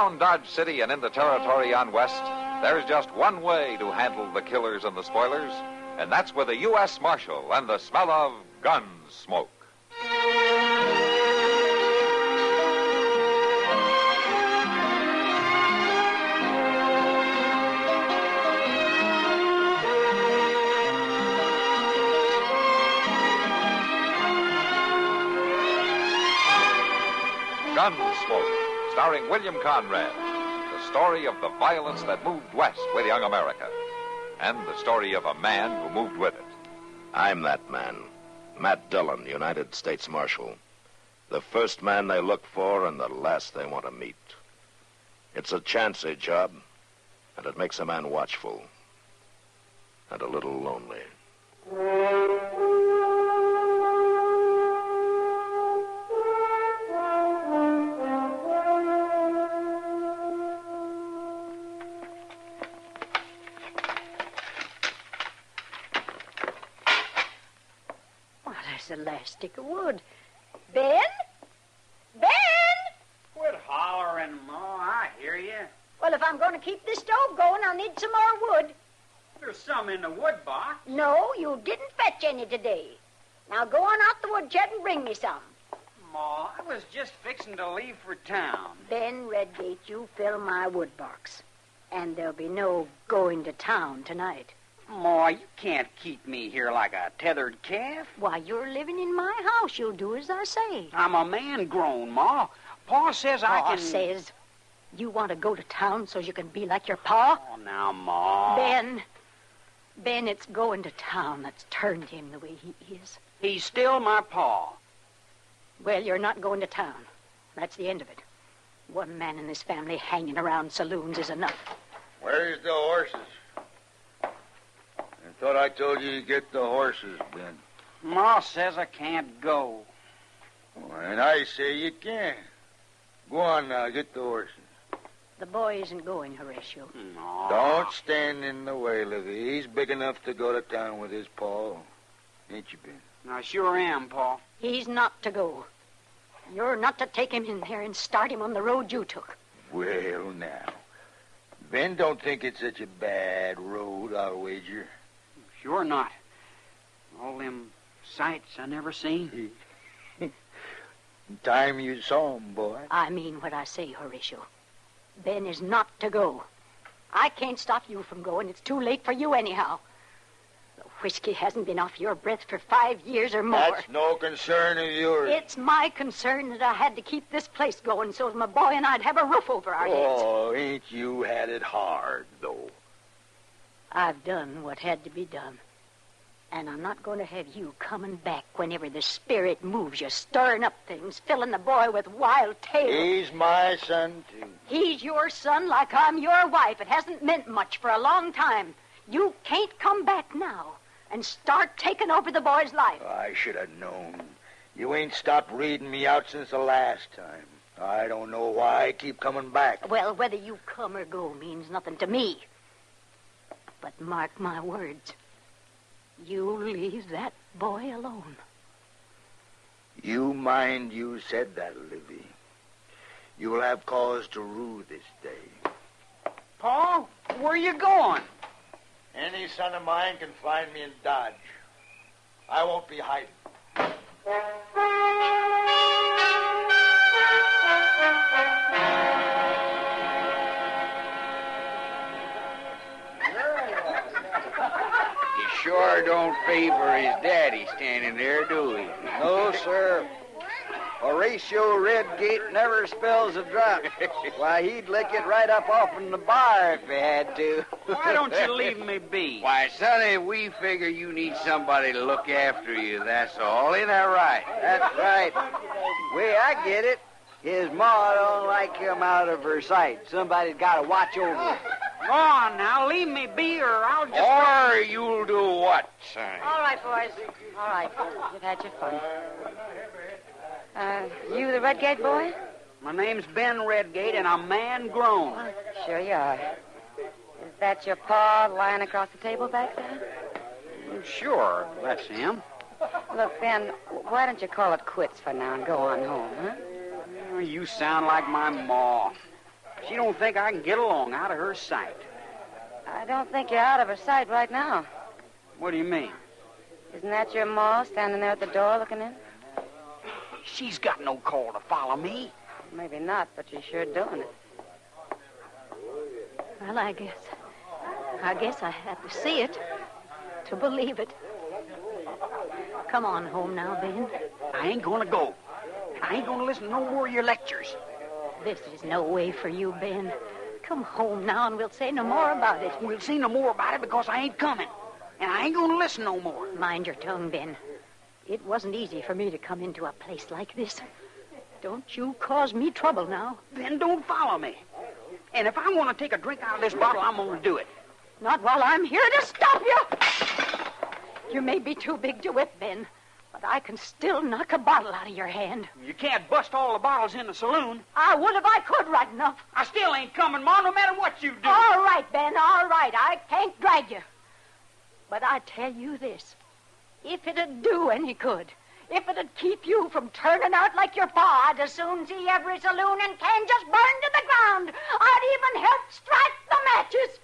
Around Dodge City and in the territory on west, there's just one way to handle the killers and the spoilers, and that's with a U.S. Marshal and the smell of Gunsmoke. Gunsmoke, starring William Conrad. The story of the violence that moved west with young America. And the story of a man who moved with it. I'm that man. Matt Dillon, United States Marshal. The first man they look for and the last they want to meet. It's a chancy job, and it makes a man watchful. And a little lonely. The last stick of wood. Ben? Ben? Quit hollering, Ma. I hear you. Well, if I'm going to keep this stove going, I'll need some more wood. There's some in the wood box. No, you didn't fetch any today. Now go on out the woodshed and bring me some. Ma, I was just fixing to leave for town. Ben Redgate, you fill my wood box. And there'll be no going to town tonight. Ma, you can't keep me here like a tethered calf. Why, you're living in my house. You'll do as I say. I'm a man grown, Ma. Pa says I can... Pa says you want to go to town so you can be like your pa? Oh, now, Ma. Ben, it's going to town that's turned him the way he is. He's still my pa. Well, you're not going to town. That's the end of it. One man in this family hanging around saloons is enough. Where's the horses? I thought I told you to get the horses, Ben. Ma says I can't go. Oh, and I say you can. Go on now, get the horses. The boy isn't going, Horatio. No. Don't stand in the way, Livvie. He's big enough to go to town with his pa. Ain't you, Ben? I sure am, Pa. He's not to go. You're not to take him in there and start him on the road you took. Well, now. Ben don't think it's such a bad road, I'll wager. Sure not. All them sights I never seen. Time you saw him, boy. I mean what I say, Horatio. Ben is not to go. I can't stop you from going. It's too late for you anyhow. The whiskey hasn't been off your breath for 5 years or more. That's no concern of yours. It's my concern that I had to keep this place going so my boy and I'd have a roof over our heads. Oh, ain't you had it hard, though. I've done what had to be done. And I'm not going to have you coming back whenever the spirit moves you, stirring up things, filling the boy with wild tales. He's my son, too. He's your son like I'm your wife. It hasn't meant much for a long time. You can't come back now and start taking over the boy's life. I should have known. You ain't stopped reading me out since the last time. I don't know why I keep coming back. Well, whether you come or go means nothing to me. But mark my words. You leave that boy alone. You mind you said that, Livvie. You will have cause to rue this day. Pa, where you going? Any son of mine can find me in Dodge. I won't be hiding. Sure don't favor his daddy standing there, do he? No, sir. Horatio Redgate never spills a drop. Why, he'd lick it right up off in the bar if he had to. Why don't you leave me be? Why, sonny, we figure you need somebody to look after you, that's all. Ain't that right? That's right. Way I get it, his ma don't like him out of her sight. Somebody's got to watch over him. Go on now, leave me be or I'll just... Or you'll do what, sonny? All right, boys. All right. You've had your fun. You the Redgate boy? My name's Ben Redgate, and I'm man grown. Well, sure you are. Is that your pa lying across the table back there? Sure, that's him. Look, Ben, why don't you call it quits for now and go on home, huh? You sound like my ma. She don't think I can get along out of her sight. I don't think you're out of her sight right now. What do you mean? Isn't that your ma standing there at the door looking in? She's got no call to follow me. Maybe not, but she's sure doing it. Well, I guess I had to see it to believe it. Come on home now, Ben. I ain't gonna go. I ain't gonna listen to no more of your lectures. This is no way for you, Ben. Come home now and we'll say no more about it. We'll say no more about it because I ain't coming. And I ain't gonna listen no more. Mind your tongue, Ben. It wasn't easy for me to come into a place like this. Don't you cause me trouble now. Then don't follow me. And if I want to take a drink out of this bottle, I'm gonna do it. Not while I'm here to stop you. You may be too big to whip, Ben, but I can still knock a bottle out of your hand. You can't bust all the bottles in the saloon. I would if I could right enough. I still ain't coming, Ma, no matter what you do. All right, Ben, all right. I can't drag you. But I tell you this. If it'd do any good, if it'd keep you from turning out like your pa, I'd as soon see every saloon in Kansas burn to the ground. I'd even help strike the matches.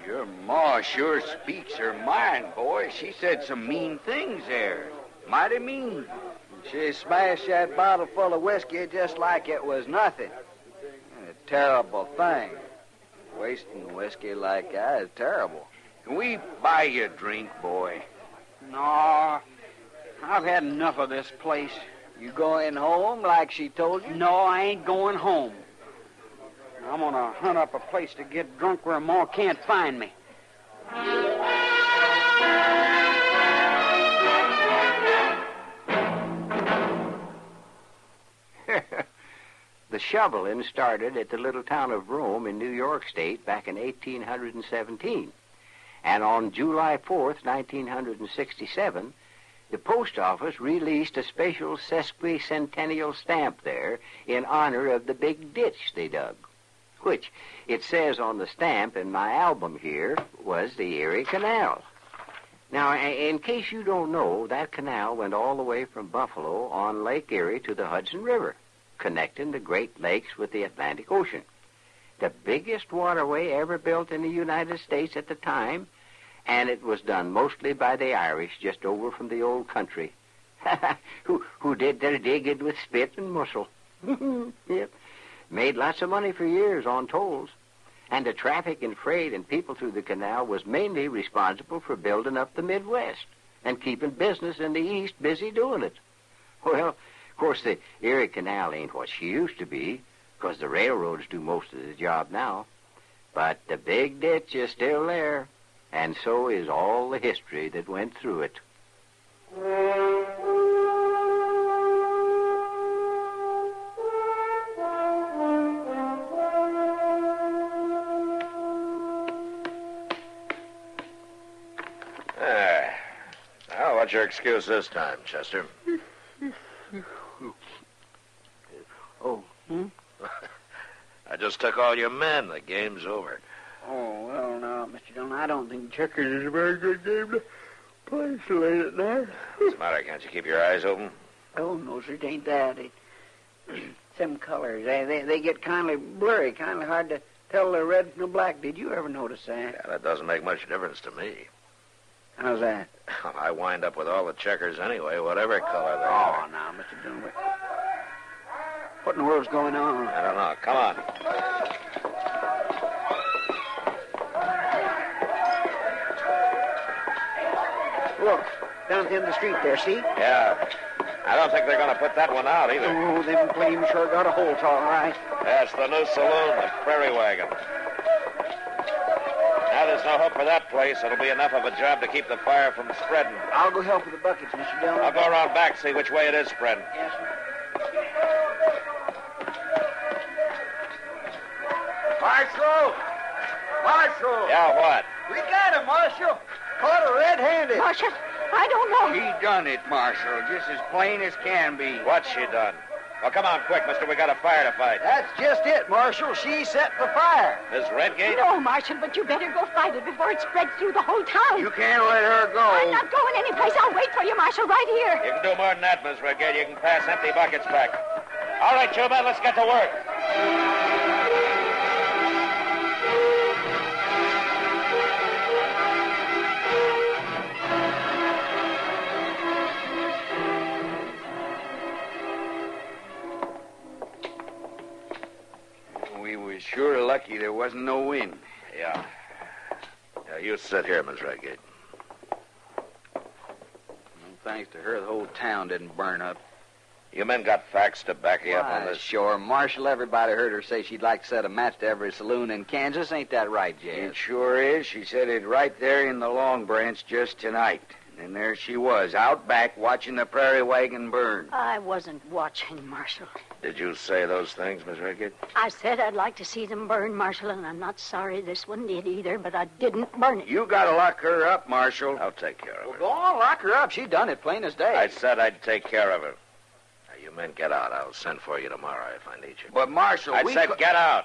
Your ma sure speaks her mind, boy. She said some mean things there. Mighty mean. She smashed that bottle full of whiskey just like it was nothing. A terrible thing. Wasting whiskey like that is terrible. Can we buy you a drink, boy? No, I've had enough of this place. You going home like she told you? No, I ain't going home. I'm gonna hunt up a place to get drunk where Ma can't find me. The shoveling started at the little town of Rome in New York State back in 1817. And on July 4th, 1967, the post office released a special sesquicentennial stamp there in honor of the big ditch they dug, which, it says on the stamp in my album here, was the Erie Canal. Now, in case you don't know, that canal went all the way from Buffalo on Lake Erie to the Hudson River, connecting the Great Lakes with the Atlantic Ocean. The biggest waterway ever built in the United States at the time, and it was done mostly by the Irish just over from the old country, who did their digging with spit and muscle. Yep. Made lots of money for years on tolls. And the traffic and freight and people through the canal was mainly responsible for building up the Midwest and keeping business in the East busy doing it. Well, of course, the Erie Canal ain't what she used to be, because the railroads do most of the job now. But the big ditch is still there, and so is all the history that went through it. Now, what's your excuse this time, Chester? I just took all your men. The game's over. Oh, well, now, Mr. Dillon, I don't think checkers is a very good game to play so late at night. What's the matter? Can't you keep your eyes open? Oh, no, sir, it ain't that. Some colors, they get kind of blurry, kind of hard to tell the red from the black. Did you ever notice that? Yeah, that doesn't make much difference to me. How's that? I wind up with all the checkers anyway, whatever color they are. Oh, now, Mr. Dillon, what in the world's going on? I don't know. Come on. Look, down at the end of the street there, see? Yeah. I don't think they're going to put that one out either. Oh, them flames sure got a hold, all right. That's the new saloon, the Prairie Wagon. Now there's no hope for that place. It'll be enough of a job to keep the fire from spreading. I'll go help with the buckets, Mr. Dillon. I'll go around back, see which way it is spreading. Yes, sir. Marshal! Marshal! Yeah, what? We got him, Marshal. Caught her red-handed. Marshal, I don't know. She done it, Marshal, just as plain as can be. What's she done? Well, come on, quick, mister. We got a fire to fight. That's just it, Marshal. She set the fire. Miss Redgate? No, Marshal, but you better go fight it before it spreads through the whole town. You can't let her go. I'm not going anyplace. I'll wait for you, Marshal, right here. You can do more than that, Miss Redgate. You can pass empty buckets back. All right, Chuba, let's get to work. We was sure lucky there wasn't no wind. Yeah, you sit here, Miss Redgate. Well, thanks to her, the whole town didn't burn up. You men got facts to back you up on Why, this? sure. Marshal, everybody heard her say she'd like to set a match to every saloon in Kansas. Ain't that right, Jazz? It sure is. She said it right there in the Long Branch just tonight. And there she was, out back, watching the prairie wagon burn. I wasn't watching, Marshal. Did you say those things, Miss Redgate? I said I'd like to see them burn, Marshal, and I'm not sorry this one did either, but I didn't burn it. You gotta lock her up, Marshal. I'll take care of her. Go on, lock her up. She done it plain as day. I said I'd take care of her. Now, you men get out. I'll send for you tomorrow if I need you. But, Marshal, I said get out.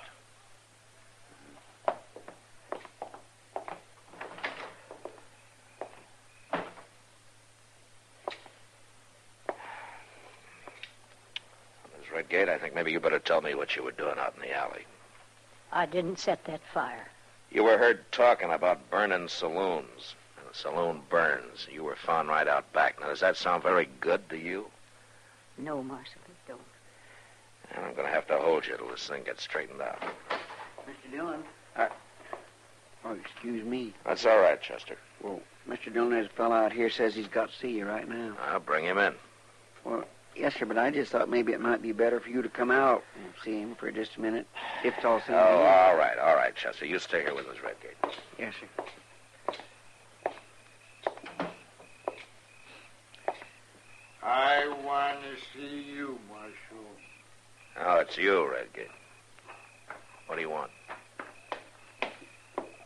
Miss Redgate, I think maybe you better tell me what you were doing out in the alley. I didn't set that fire. You were heard talking about burning saloons. And the saloon burns. You were found right out back. Now, does that sound very good to you? No, Marshal, it don't. And I'm going to have to hold you till this thing gets straightened out. Mr. Dillon. Oh, excuse me. That's all right, Chester. Well, Mr. Dillon, there's a fellow out here says he's got to see you right now. I'll bring him in. Well, yes, sir, but I just thought maybe it might be better for you to come out and see him for just a minute, if it's all Oh, same. all right, Chester. You stay here with Miss Redgate. Yes, sir. I want to see you, Marshal. Oh, it's you, Redgate. What do you want?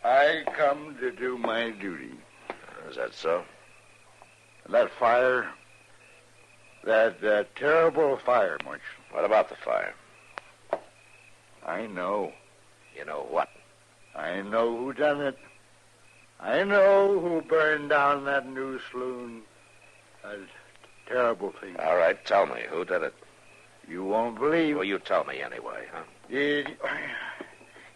I come to do my duty. Is that so? That fire, that terrible fire, Marshal. What about the fire? I know. You know what? I know who done it. I know who burned down that new saloon. That terrible thing. All right, tell me. Who did it? You won't believe. Well, you tell me anyway, huh? Did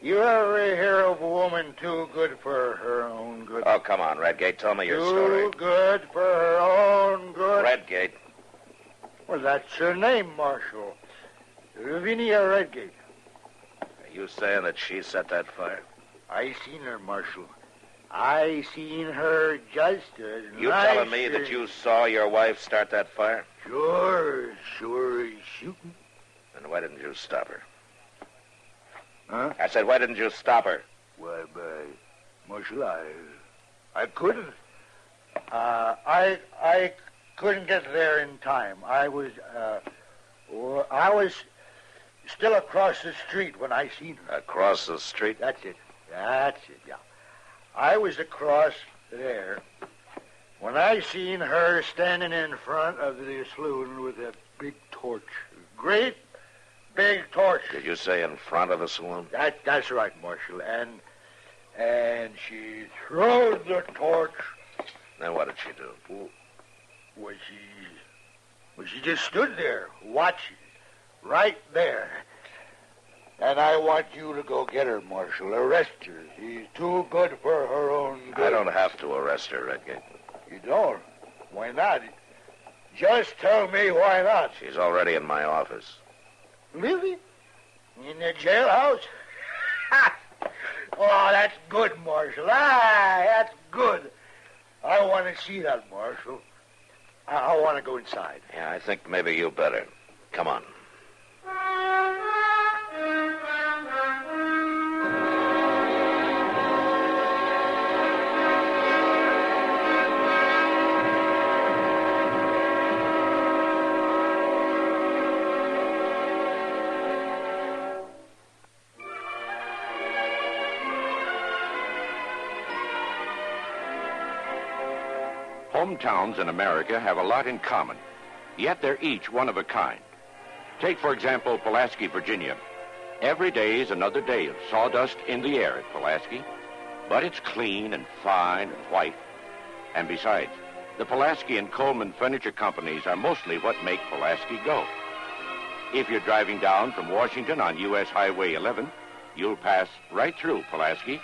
you ever hear of a woman too good for her own good? Oh, come on, Redgate. Tell me your story. Too good for her own good? Redgate. Well, that's her name, Marshal. Lavinia Redgate. Are you saying that she set that fire? I seen her, Marshal. I seen her just as You nice telling me that as- you saw your wife start that fire? Sure as shooting. Then why didn't you stop her? Huh? I said, why didn't you stop her? Why, Marshal, I couldn't. I couldn't get there in time. I was still across the street when I seen her. Across the street? That's it, yeah. I was across there when I seen her standing in front of the saloon with a big torch. Great big torch. Did you say in front of the saloon? That's right, Marshal. And she throwed the torch. Then what did she do? Well, she just stood there watching, right there. And I want you to go get her, Marshal. Arrest her. She's too good for her own good. I don't have to arrest her, Redgate. You don't? Why not? Just tell me why not. She's already in my office. Livvie? In the jailhouse? Oh, that's good, Marshal. That's good. I want to see that, Marshal. I want to go inside. Yeah, I think maybe you better. Come on. Hometowns in America have a lot in common, yet they're each one of a kind. Take, for example, Pulaski, Virginia. Every day is another day of sawdust in the air at Pulaski, but it's clean and fine and white. And besides, the Pulaski and Coleman Furniture Companies are mostly what make Pulaski go. If you're driving down from Washington on U.S. Highway 11, you'll pass right through Pulaski,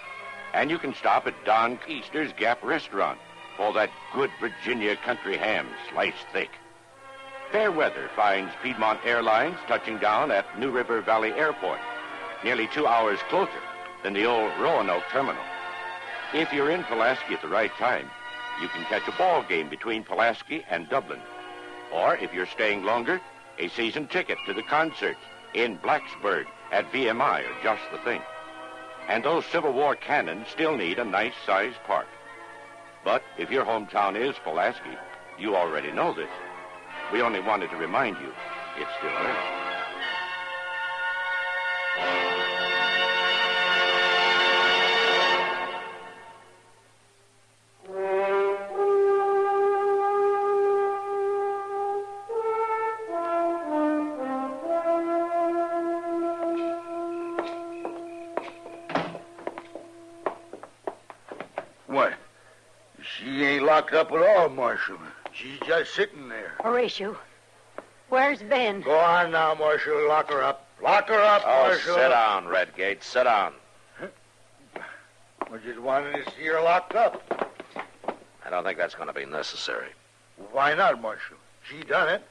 and you can stop at Don Easter's Gap Restaurant for that good Virginia country ham sliced thick. Fair weather finds Piedmont Airlines touching down at New River Valley Airport, nearly 2 hours closer than the old Roanoke terminal. If you're in Pulaski at the right time, you can catch a ball game between Pulaski and Dublin. Or if you're staying longer, a season ticket to the concerts in Blacksburg at VMI are just the thing. And those Civil War cannons still need a nice-sized park. But if your hometown is Pulaski, you already know this. We only wanted to remind you, it's still early. What? She ain't locked up at all, Marshal. She's just sitting there. Horatio, where's Ben? Go on now, Marshal. Lock her up. Lock her up, Oh, Marshal. sit down, Redgate. Sit down. I just wanted to see her locked up. I don't think that's going to be necessary. Why not, Marshal? She done it.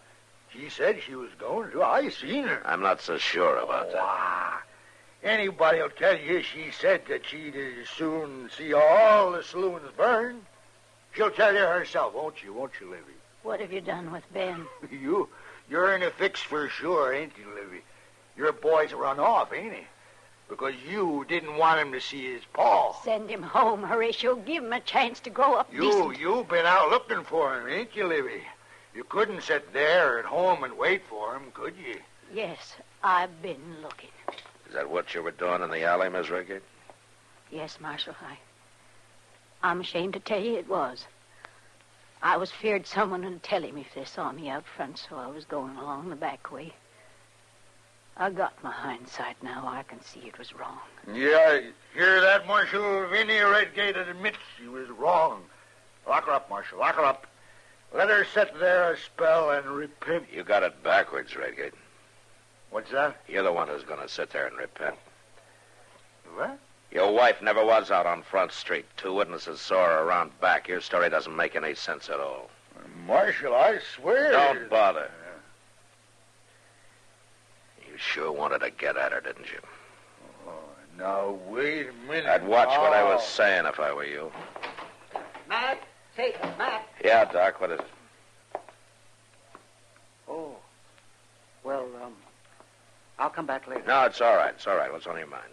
She said she was going to. I seen her. I'm not so sure about that. Ah, anybody'll tell you she said that she'd as soon see all the saloons burn. She'll tell you herself, won't you, Livvie? What have you done with Ben? You're in a fix for sure, ain't you, Livvie? Your boy's run off, ain't he? Because you didn't want him to see his paw. Send him home, Horatio. Give him a chance to grow up decent. You've been out looking for him, ain't you, Livvie? You couldn't sit there at home and wait for him, could you? Yes, I've been looking. Is that what you were doing in the alley, Miss Redgate? Yes, Marshal, I'm ashamed to tell you it was. I was feared someone would tell him if they saw me out front, so I was going along the back way. I got my hindsight now. I can see it was wrong. Yeah, hear that, Marshal? Vinnie Redgate admits she was wrong. Lock her up, Marshal. Lock her up. Let her sit there a spell and repent. You got it backwards, Redgate. What's that? You're the one who's going to sit there and repent. What? Your wife never was out on Front Street. 2 witnesses saw her around back. Your story doesn't make any sense at all. Marshal, I swear... Don't bother. You sure wanted to get at her, didn't you? Oh, now, wait a minute. I'd watch what I was saying if I were you. Matt? Say, Matt. Yeah, Doc, what is it? Oh. Well, I'll come back later. No, it's all right. It's all right. What's on your mind?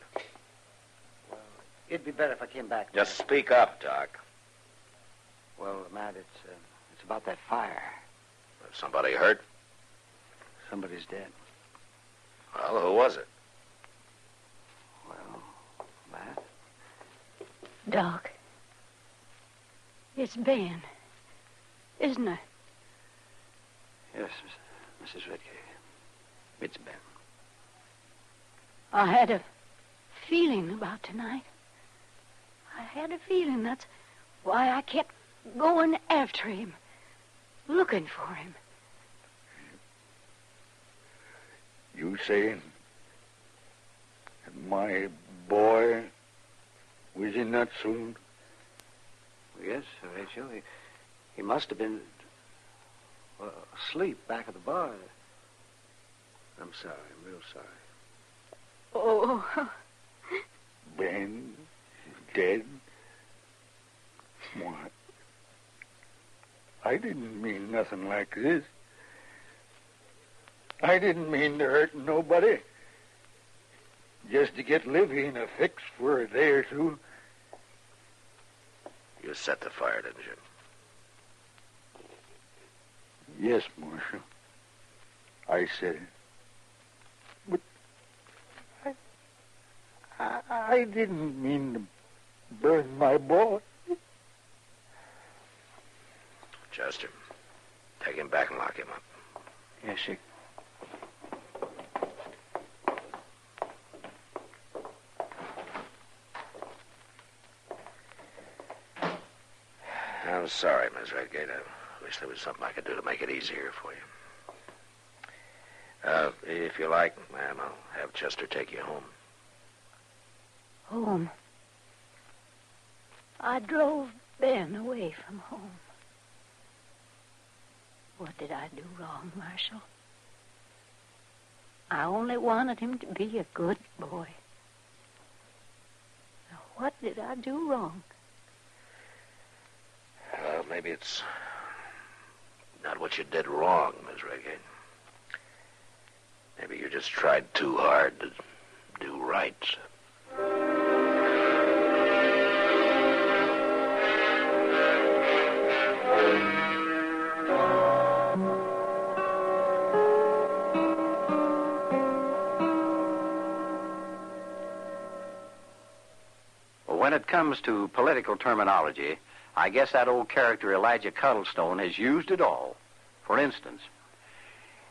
It'd be better if I came back. Just speak up, Doc. Well, Matt, it's about that fire. Somebody hurt? Somebody's dead. Well, who was it? Well, Matt? Doc, it's Ben, isn't it? Yes, Mrs. Redgate. It's Ben. I had a feeling about tonight. I had a feeling. That's why I kept going after him, looking for him. You saying that my boy was in that saloon? Yes, Rachel. He must have been asleep back at the bar. I'm sorry. I'm real sorry. Oh. Ben dead? Why, I didn't mean nothing like this. I didn't mean to hurt nobody. Just to get Livvie in a fix for a day or two. You set the fire, didn't you? Yes, Marshal. I said it. But I didn't mean to burn my boy. Chester, take him back and lock him up. Yes, sir. I'm sorry, Miss Redgate. I wish there was something I could do to make it easier for you. If you like, ma'am, I'll have Chester take you home. Home? I drove Ben away from home. What did I do wrong, Marshal? I only wanted him to be a good boy. Now, what did I do wrong? Maybe it's not what you did wrong, Miss Redgate. Maybe you just tried too hard to do right. When it comes to political terminology, I guess that old character Elijah Cuddlestone has used it all. For instance,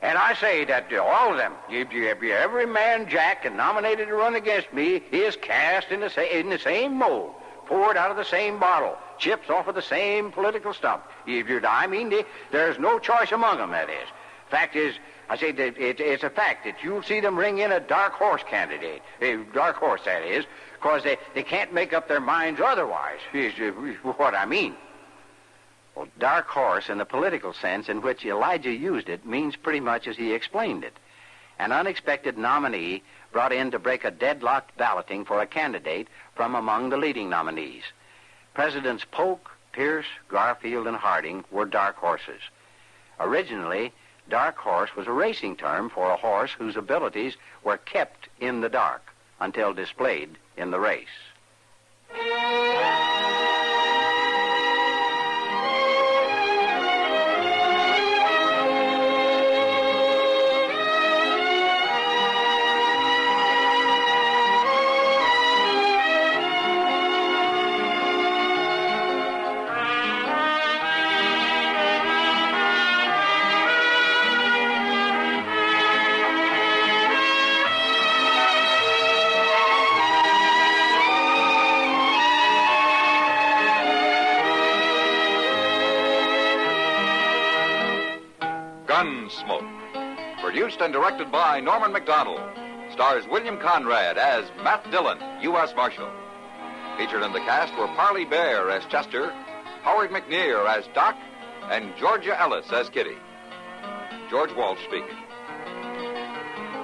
and I say that all of them, every man Jack and nominated to run against me is cast in the same mold, poured out of the same bottle, chips off of the same political stump. There's no choice among them, that is. Fact is, I say that it's a fact that you'll see them ring in a dark horse candidate, a dark horse, that is, because they can't make up their minds otherwise, is what I mean. Well, dark horse, in the political sense in which Elijah used it, means pretty much as he explained it. An unexpected nominee brought in to break a deadlocked balloting for a candidate from among the leading nominees. Presidents Polk, Pierce, Garfield, and Harding were dark horses. Originally, dark horse was a racing term for a horse whose abilities were kept in the dark until displayed in the race. Gunsmoke, produced and directed by Norman MacDonald, stars William Conrad as Matt Dillon, U.S. Marshal. Featured in the cast were Parley Bear as Chester, Howard McNear as Doc, and Georgia Ellis as Kitty. George Walsh speaking.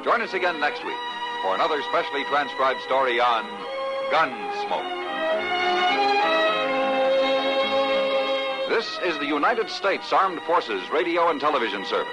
Join us again next week for another specially transcribed story on Gunsmoke. This is the United States Armed Forces Radio and Television Service.